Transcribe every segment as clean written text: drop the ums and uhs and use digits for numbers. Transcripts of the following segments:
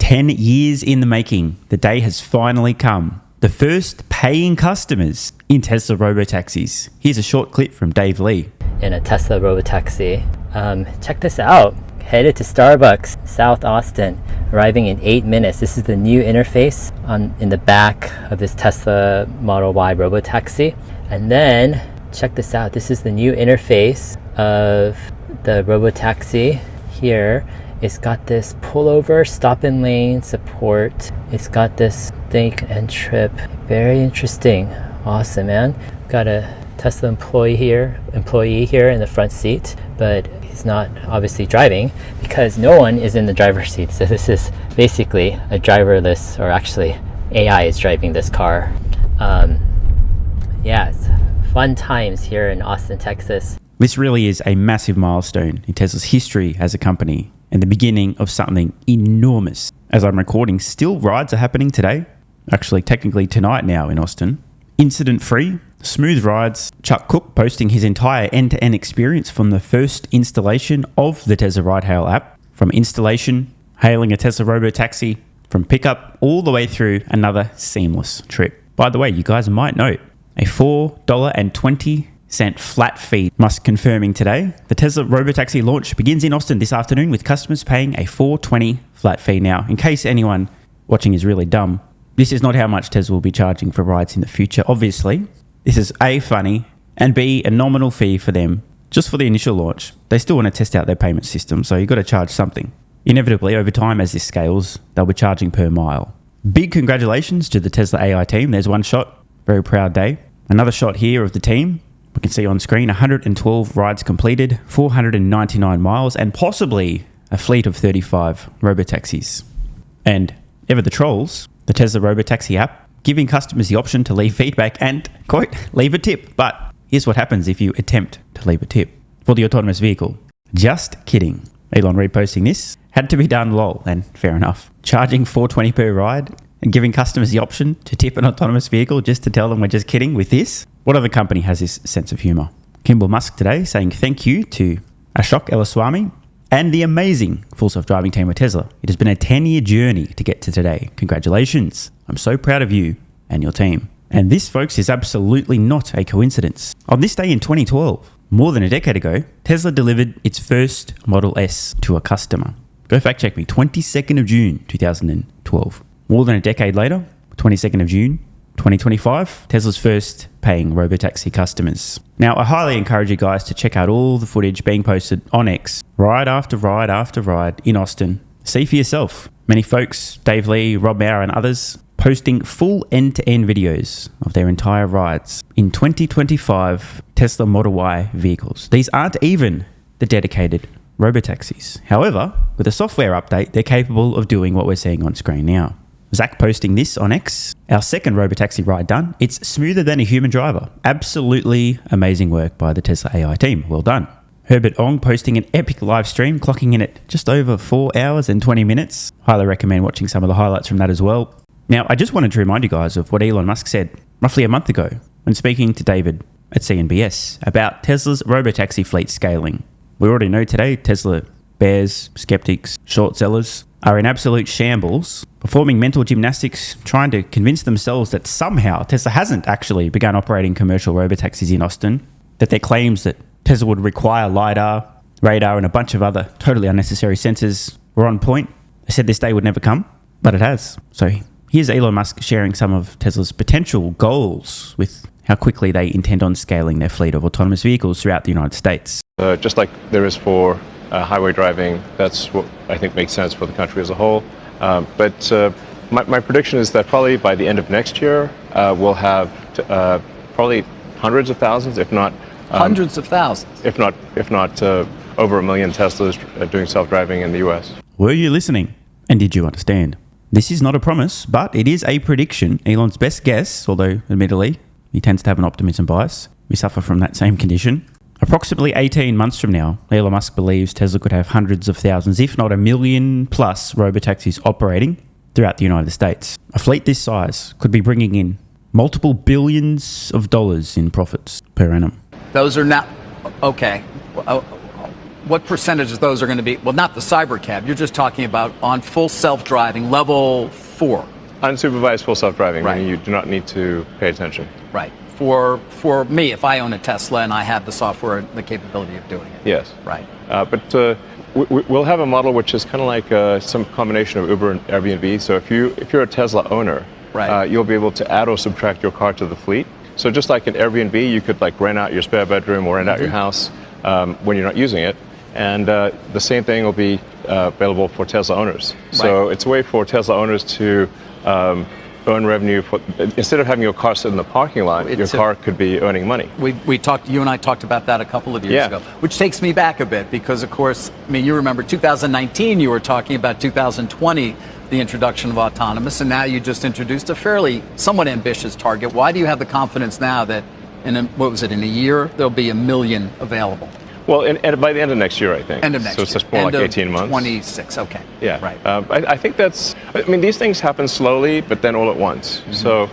10 years in the making, the day has finally come. The first paying customers in Tesla Robotaxis. Here's a short clip from Dave Lee. In a Tesla Robotaxi. Check this out. Headed to Starbucks, South Austin, arriving in 8 minutes. This is the new interface in the back of this Tesla Model Y Robotaxi. And then, check this out. This is the new interface of the Robotaxi here. It's got this pullover, stop and lane support. It's got this think and trip. Very interesting. Awesome, man. Got a Tesla employee here in the front seat, but he's not obviously driving because no one is in the driver's seat. So this is basically a driverless, or actually AI is driving this car. Yeah, it's fun times here in Austin, Texas. This really is a massive milestone in Tesla's history as a company and the beginning of something enormous. As I'm recording, still rides are happening today. Actually, technically tonight now in Austin. Incident-free, smooth rides. Chuck Cook posting his entire end-to-end experience from the first installation of the Tesla Ride Hail app. From installation, hailing a Tesla Robotaxi, from pickup all the way through another seamless trip. By the way, you guys might note, a $4.20 flat fee. Musk confirming today. The Tesla Robotaxi launch begins in Austin this afternoon with customers paying a $4.20 flat fee. Now, in case anyone watching is really dumb, this is not how much Tesla will be charging for rides in the future. Obviously, this is A, funny, and B, a nominal fee for them just for the initial launch. They still want to test out their payment system, so you've got to charge something. Inevitably, over time as this scales, they'll be charging per mile. Big congratulations to the Tesla AI team. There's one shot. Very proud day. Another shot here of the team. We can see on screen 112 rides completed, 499 miles, and possibly a fleet of 35 Robotaxis. And ever the trolls, the Tesla Robotaxi app, giving customers the option to leave feedback and, quote, leave a tip. But here's what happens if you attempt to leave a tip for the autonomous vehicle. Just kidding. Elon reposting this. Had to be done, lol, and fair enough. Charging $4.20 per ride and giving customers the option to tip an autonomous vehicle just to tell them we're just kidding with this. What other company has this sense of humor? Kimball Musk today saying thank you to Ashok Elaswamy and the amazing full self-driving team of Tesla. It has been a 10-year journey to get to today. Congratulations. I'm so proud of you and your team. And this, folks, is absolutely not a coincidence. On this day in 2012, more than a decade ago, Tesla delivered its first Model S to a customer. Go fact check me, 22nd of June, 2012. More than a decade later, 22nd of June, 2025, Tesla's first paying Robotaxi customers. Now, I highly encourage you guys to check out all the footage being posted on X, ride after ride after ride in Austin. See for yourself. Many folks, Dave Lee, Rob Maurer and others, posting full end-to-end videos of their entire rides in 2025 Tesla Model Y vehicles. These aren't even the dedicated Robotaxis. However, with a software update, they're capable of doing what we're seeing on screen now. Zach posting this on X, our second Robotaxi ride done. It's smoother than a human driver. Absolutely amazing work by the Tesla AI team. Well done. Herbert Ong posting an epic live stream, clocking in at just over 4 hours and 20 minutes. Highly recommend watching some of the highlights from that as well. Now, I just wanted to remind you guys of what Elon Musk said roughly a month ago when speaking to David at CNBC about Tesla's Robotaxi fleet scaling. We already know today Tesla bears, skeptics, short sellers are in absolute shambles, performing mental gymnastics, trying to convince themselves that somehow Tesla hasn't actually begun operating commercial Robotaxis in Austin, that their claims that Tesla would require LiDAR, radar, and a bunch of other totally unnecessary sensors were on point. They said this day would never come, but it has. So here's Elon Musk sharing some of Tesla's potential goals with how quickly they intend on scaling their fleet of autonomous vehicles throughout the United States. Just like there is for highway driving, that's what I think makes sense for the country as a whole. But my prediction is that probably by the end of next year, we'll have probably hundreds of thousands, if not hundreds of thousands, if not over 1 million Teslas doing self-driving in the U.S. Were you listening? And did you understand? This is not a promise, but it is a prediction. Elon's best guess, although admittedly he tends to have an optimism bias. We suffer from that same condition. Approximately 18 months from now, Elon Musk believes Tesla could have hundreds of thousands, if not 1 million plus Robotaxis operating throughout the United States. A fleet this size could be bringing in multiple billions of dollars in profits per annum. Those are not... Okay. what percentage of those are going to be, well, not the cybercab, you're just talking about on full self-driving, level 4. Unsupervised full self-driving, Right. meaning you do not need to pay attention. Right. For me, if I own a Tesla and I have the software and the capability of doing it. Yes. Right. But we'll have a model which is kind of like some combination of Uber and Airbnb. So if you're a Tesla owner, Right. You'll be able to add or subtract your car to the fleet. So just like in Airbnb, you could like rent out your spare bedroom or rent out your house when you're not using it. And the same thing will be available for Tesla owners. So Right. it's a way for Tesla owners to earn revenue. Instead of having your car sit in the parking lot, your car could be earning money. You and I talked about that a couple of years ago, which takes me back a bit because, of course, I mean, you remember 2019, you were talking about 2020, the introduction of Autonomous, and now you just introduced a fairly somewhat ambitious target. Why do you have the confidence now that in a year, there'll be 1 million available? Well, and by the end of next year, I think. End of next year. So it's just more like 18 months. 26, okay. Yeah. Right. I think these things happen slowly, but then all at once. Mm-hmm. So,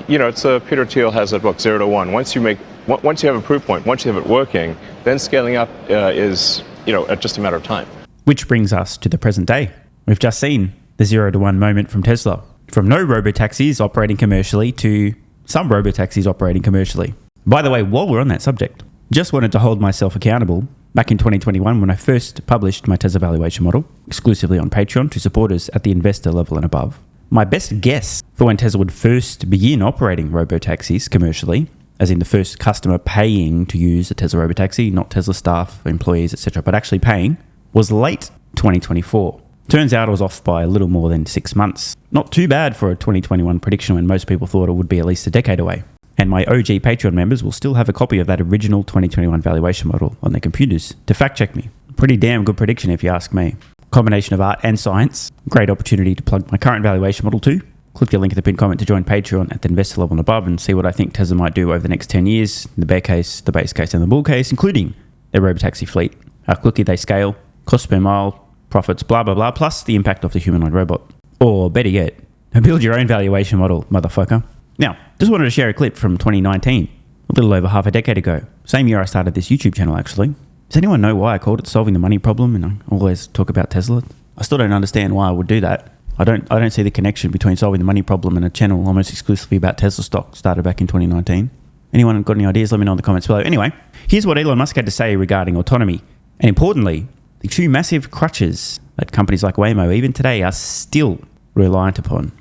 it's Peter Thiel has a book, 0 to 1. Once you have a proof point, once you have it working, then scaling up is, just a matter of time. Which brings us to the present day. We've just seen the 0 to 1 moment from Tesla. From no robotaxis operating commercially to some robotaxis operating commercially. By the way, while we're on that subject, just wanted to hold myself accountable back in 2021 when I first published my Tesla valuation model, exclusively on Patreon to supporters at the investor level and above. My best guess for when Tesla would first begin operating robotaxis commercially, as in the first customer paying to use a Tesla robotaxi, not Tesla staff, employees, etc., but actually paying, was late 2024. Turns out I was off by a little more than 6 months. Not too bad for a 2021 prediction when most people thought it would be at least a decade away. And my OG Patreon members will still have a copy of that original 2021 valuation model on their computers to fact check me. Pretty damn good prediction if you ask me. Combination of art and science. Great opportunity to plug my current valuation model too. Click the link in the pinned comment to join Patreon at the investor level and above and see what I think Tesla might do over the next 10 years, the bear case, the base case and the bull case, including their robotaxi fleet, how quickly they scale, cost per mile, profits, blah, blah, blah, plus the impact of the humanoid robot. Or better yet, build your own valuation model, motherfucker. Now, just wanted to share a clip from 2019, a little over half a decade ago. Same year I started this YouTube channel, actually. Does anyone know why I called it Solving the Money Problem and I always talk about Tesla? I still don't understand why I would do that. I don't see the connection between solving the money problem and a channel almost exclusively about Tesla stock started back in 2019. Anyone got any ideas? Let me know in the comments below. Anyway, here's what Elon Musk had to say regarding autonomy. And importantly, the two massive crutches that companies like Waymo even today are still reliant upon.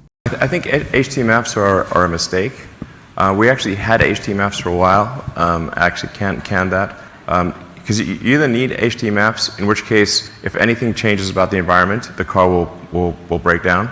I think HT maps are a mistake. We actually had HT maps for a while. I actually can't that. Because you either need HT maps, in which case, if anything changes about the environment, the car will break down.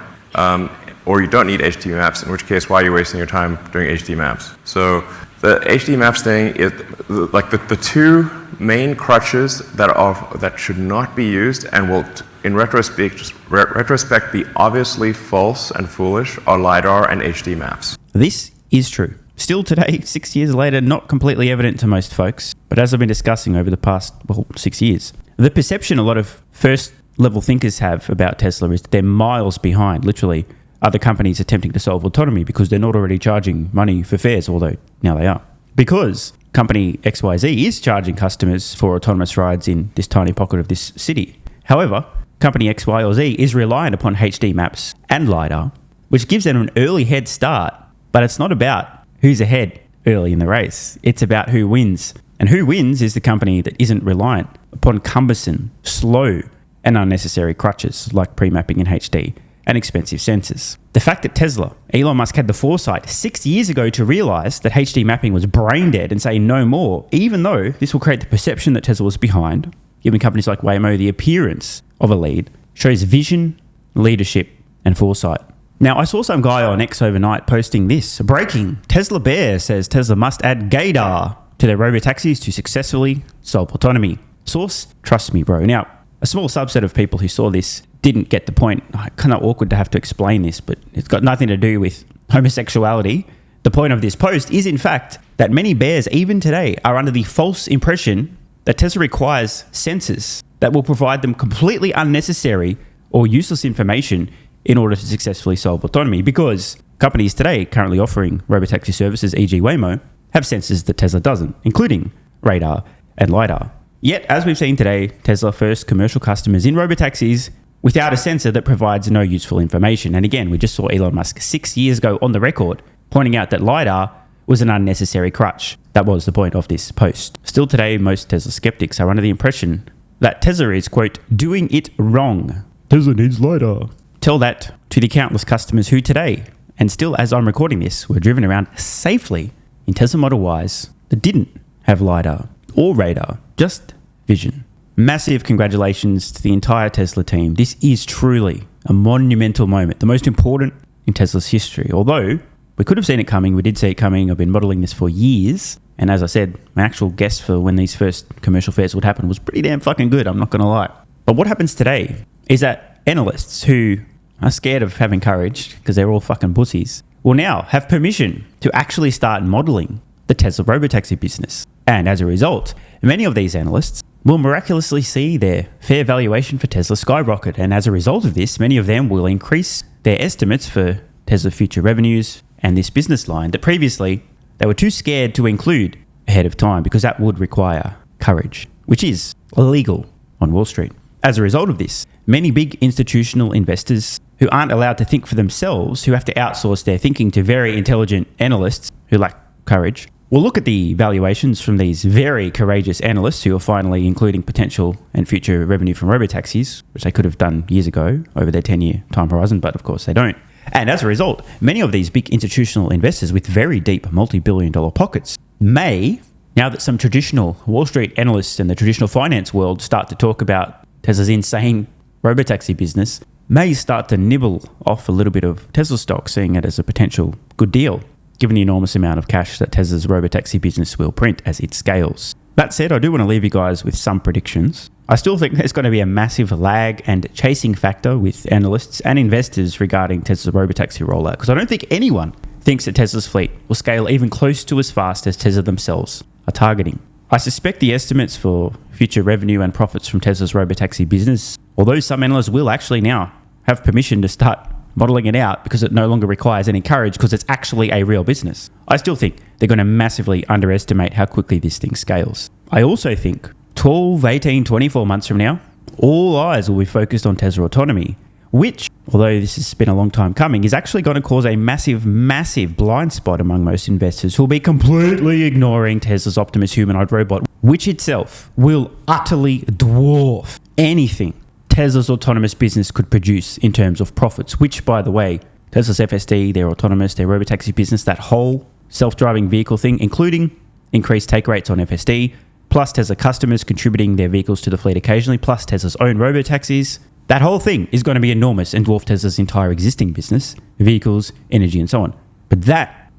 Or you don't need HT maps, in which case, why are you wasting your time doing HT maps? So the HT maps thing is like the two main crutches that should not be used and will, in retrospect, be obviously false and foolish are LiDAR and HT maps. This is true. Still today, 6 years later, not completely evident to most folks. But as I've been discussing over the past 6 years, the perception a lot of first-level thinkers have about Tesla is that they're miles behind, literally, other companies attempting to solve autonomy because they're not already charging money for fares, although now they are. Because company XYZ is charging customers for autonomous rides in this tiny pocket of this city. However, company X, Y, or Z is reliant upon HD maps and LiDAR, which gives them an early head start, but it's not about who's ahead early in the race. It's about who wins. And who wins is the company that isn't reliant upon cumbersome, slow, and unnecessary crutches like pre-mapping in HD and expensive sensors. The fact that Tesla, Elon Musk had the foresight 6 years ago to realize that HD mapping was brain dead and say no more, even though this will create the perception that Tesla was behind, giving companies like Waymo the appearance of a lead, shows vision, leadership, and foresight. Now, I saw some guy on X overnight posting this. Breaking. Tesla Bear says Tesla must add LiDAR to their robotaxis to successfully solve autonomy. Source, trust me, bro. Now, a small subset of people who saw this didn't get the point. Kind of awkward to have to explain this, but it's got nothing to do with homosexuality. The point of this post is, in fact, that many bears, even today, are under the false impression that Tesla requires sensors that will provide them completely unnecessary or useless information in order to successfully solve autonomy, because companies today currently offering robotaxi services, e.g. Waymo, have sensors that Tesla doesn't, including radar and LiDAR. Yet, as we've seen today, Tesla first commercial customers in robotaxis without a sensor that provides no useful information. And again, we just saw Elon Musk 6 years ago on the record pointing out that LiDAR was an unnecessary crutch. That was the point of this post. Still today, most Tesla skeptics are under the impression that Tesla is, quote, doing it wrong. Tesla needs LiDAR. Tell that to the countless customers who today, and still as I'm recording this, were driven around safely in Tesla Model Ys that didn't have LiDAR or radar, just vision. Massive congratulations to the entire Tesla team. This is truly a monumental moment, the most important in Tesla's history. Although we could have seen it coming, we did see it coming. I've been modeling this for years. And as I said, my actual guess for when these first commercial fairs would happen was pretty damn fucking good, I'm not going to lie. But what happens today is that analysts who are scared of having courage, because they're all fucking pussies, will now have permission to actually start modeling the Tesla robotaxi business. And as a result, many of these analysts will miraculously see their fair valuation for Tesla skyrocket. And as a result of this, many of them will increase their estimates for Tesla future revenues and this business line that previously they were too scared to include ahead of time because that would require courage, which is illegal on Wall Street. As a result of this, many big institutional investors who aren't allowed to think for themselves, who have to outsource their thinking to very intelligent analysts who lack courage, will look at the valuations from these very courageous analysts who are finally including potential and future revenue from robotaxis, which they could have done years ago over their 10-year time horizon, but of course they don't. And as a result, many of these big institutional investors with very deep multi-billion-dollar pockets may, now that some traditional Wall Street analysts and the traditional finance world start to talk about Tesla's insane robotaxi business, may start to nibble off a little bit of Tesla stock, seeing it as a potential good deal, given the enormous amount of cash that Tesla's robotaxi business will print as it scales. That said, I do want to leave you guys with some predictions. I still think there's going to be a massive lag and chasing factor with analysts and investors regarding Tesla's robotaxi rollout, because I don't think anyone thinks that Tesla's fleet will scale even close to as fast as Tesla themselves are targeting. I suspect the estimates for future revenue and profits from Tesla's robotaxi business, although some analysts will actually now have permission to start modeling it out because it no longer requires any courage because it's actually a real business, I still think they're going to massively underestimate how quickly this thing scales. I also think 12, 18, 24 months from now, all eyes will be focused on Tesla Autonomy, which, although this has been a long time coming, is actually going to cause a massive, massive blind spot among most investors who will be completely ignoring Tesla's Optimus humanoid robot, which itself will utterly dwarf anything Tesla's autonomous business could produce in terms of profits, which, by the way, Tesla's FSD, their autonomous, their robotaxi business, that whole self-driving vehicle thing, including increased take rates on FSD, plus Tesla customers contributing their vehicles to the fleet occasionally, plus Tesla's own robotaxis, that whole thing is going to be enormous and dwarf Tesla's entire existing business, vehicles, energy, and so on. But that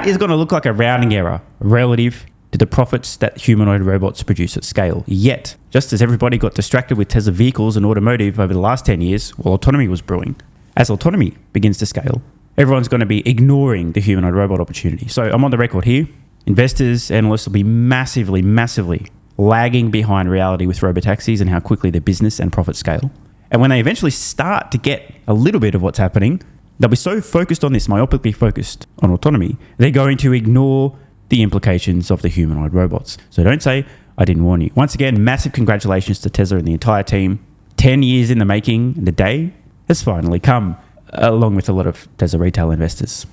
is going to look like a rounding error relative to the profits that humanoid robots produce at scale. Yet, just as everybody got distracted with Tesla vehicles and automotive over the last 10 years while autonomy was brewing, as autonomy begins to scale, everyone's going to be ignoring the humanoid robot opportunity. So I'm on the record here. Investors, analysts will be massively, massively lagging behind reality with robotaxis and how quickly their business and profits scale. And when they eventually start to get a little bit of what's happening, they'll be so focused on this, myopically focused on autonomy, they're going to ignore the implications of the humanoid robots. So don't say I didn't warn you. Once again, massive congratulations to Tesla and the entire team. 10 years in the making, and the day has finally come, along with a lot of Tesla retail investors.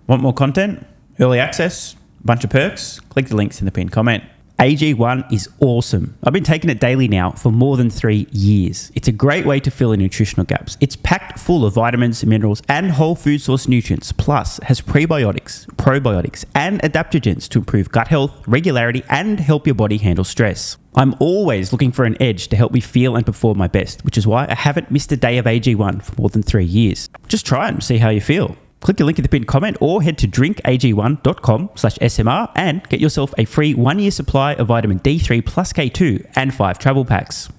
Want more content? Early access? Bunch of perks? Click the links in the pinned comment. AG1 is awesome. I've been taking it daily now for more than 3 years. It's a great way to fill in nutritional gaps. It's packed full of vitamins, minerals, and whole food source nutrients, plus has prebiotics, probiotics, and adaptogens to improve gut health, regularity, and help your body handle stress. I'm always looking for an edge to help me feel and perform my best, which is why I haven't missed a day of AG1 for more than 3 years. Just try it and see how you feel. Click the link in the pinned comment or head to drinkag1.com/SMR and get yourself a free 1-year supply of vitamin D3 plus K2 and 5 travel packs.